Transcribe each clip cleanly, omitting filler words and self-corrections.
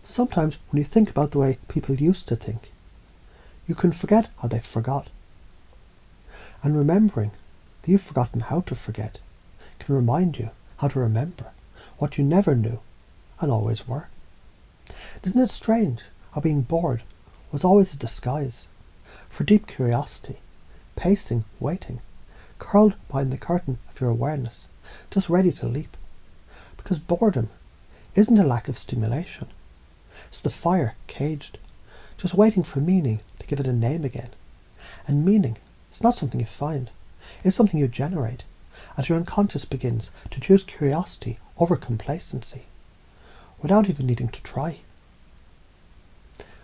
Sometimes when you think about the way people used to think, you can forget how they forgot. And remembering that you've forgotten how to forget can remind you how to remember what you never knew and always were. Isn't it strange how being bored was always a disguise for deep curiosity, pacing, waiting, curled behind the curtain of your awareness, just ready to leap? Because boredom isn't a lack of stimulation. It's the fire caged, just waiting for meaning to give it a name again. And meaning is not something you find, it's something you generate as your unconscious begins to choose curiosity over complacency, without even needing to try.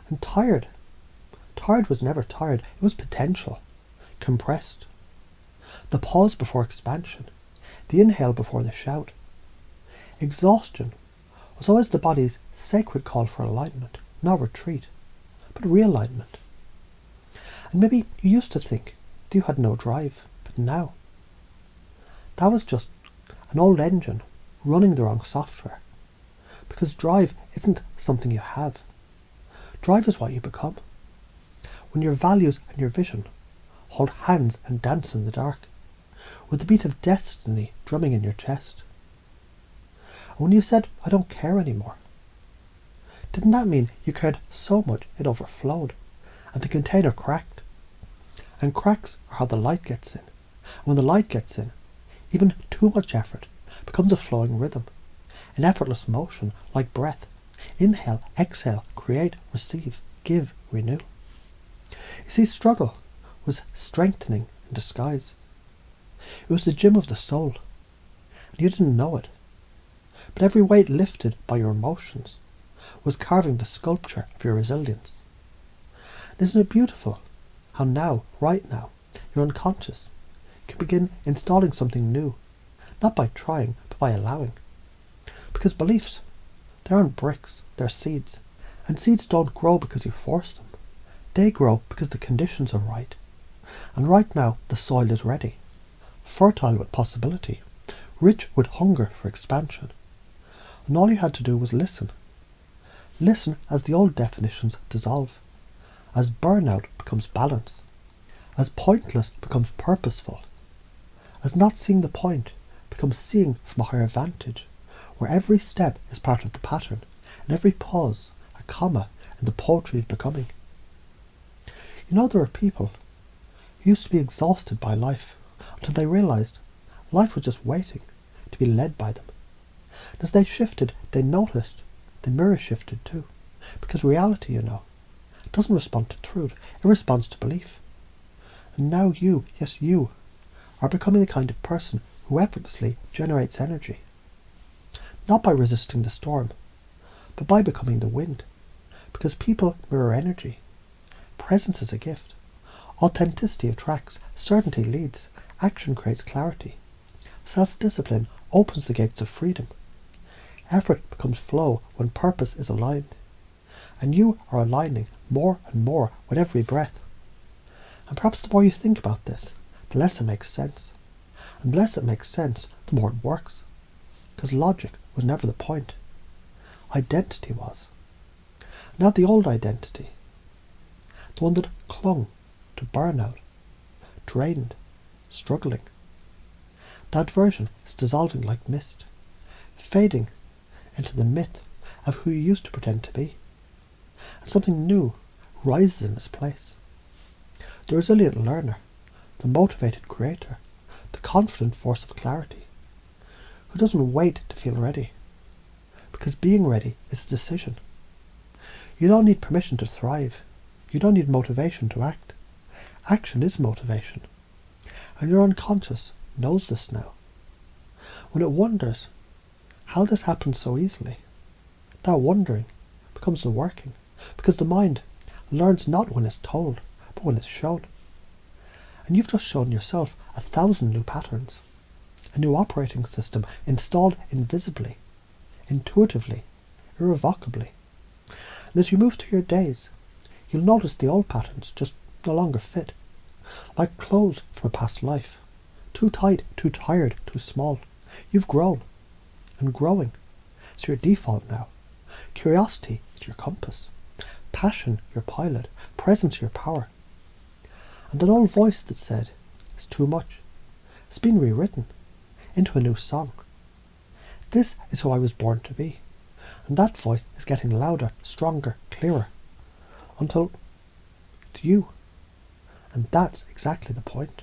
And tired was never tired, it was potential, compressed. The pause before expansion, the inhale before the shout. Exhaustion was always the body's sacred call for alignment, not retreat, but realignment. And maybe you used to think that you had no drive, but now, that was just an old engine running the wrong software. Because drive isn't something you have. Drive is what you become. When your values and your vision hold hands and dance in the dark, with the beat of destiny drumming in your chest. And when you said, I don't care anymore, didn't that mean you cared so much it overflowed and the container cracked? And cracks are how the light gets in. And when the light gets in, even too much effort becomes a flowing rhythm, an effortless motion like breath. Inhale, exhale, create, receive, give, renew. You see, struggle was strengthening in disguise. It was the gym of the soul, and you didn't know it. But every weight lifted by your emotions was carving the sculpture of your resilience. And isn't it beautiful how now, right now, your unconscious can begin installing something new, not by trying, but by allowing. Because beliefs, they aren't bricks, they're seeds. And seeds don't grow because you force them. They grow because the conditions are right. And right now, the soil is ready, fertile with possibility, rich with hunger for expansion. And all you had to do was listen. Listen as the old definitions dissolve, as burnout becomes balance, as pointless becomes purposeful, as not seeing the point becomes seeing from a higher vantage, where every step is part of the pattern, and every pause a comma in the poetry of becoming. There are people who used to be exhausted by life until they realised life was just waiting to be led by them. And as they shifted, they noticed the mirror shifted too, because reality, doesn't respond to truth, it responds to belief. And now you, yes you, are becoming the kind of person who effortlessly generates energy. Not by resisting the storm, but by becoming the wind. Because people mirror energy. Presence is a gift. Authenticity attracts, certainty leads, action creates clarity. Self-discipline opens the gates of freedom. Effort becomes flow when purpose is aligned. And you are aligning more and more with every breath. And perhaps the more you think about this, the less it makes sense. And the less it makes sense, the more it works. Because logic was never the point. Identity was. Not the old identity. The one that clung to burnout, drained, struggling. That version is dissolving like mist, fading into the myth of who you used to pretend to be. And something new rises in its place. The resilient learner, the motivated creator, the confident force of clarity, who doesn't wait to feel ready, because being ready is a decision. You don't need permission to thrive. You don't need motivation to act. Action is motivation. And your unconscious knows this now. When it wonders how this happens so easily, that wondering becomes the working, because the mind learns not when it's told, but when it's shown. And you've just shown yourself 1,000 new patterns, a new operating system installed invisibly, intuitively, irrevocably. And as you move through your days, you'll notice the old patterns just no longer fit, like clothes from a past life, too tight, too tired, too small. You've grown, and growing is your default now. Curiosity is your compass, passion your pilot, presence your power. And that old voice that said, it's too much, has been rewritten into a new song. This is who I was born to be, and that voice is getting louder, stronger, clearer, until it's you. And that's exactly the point.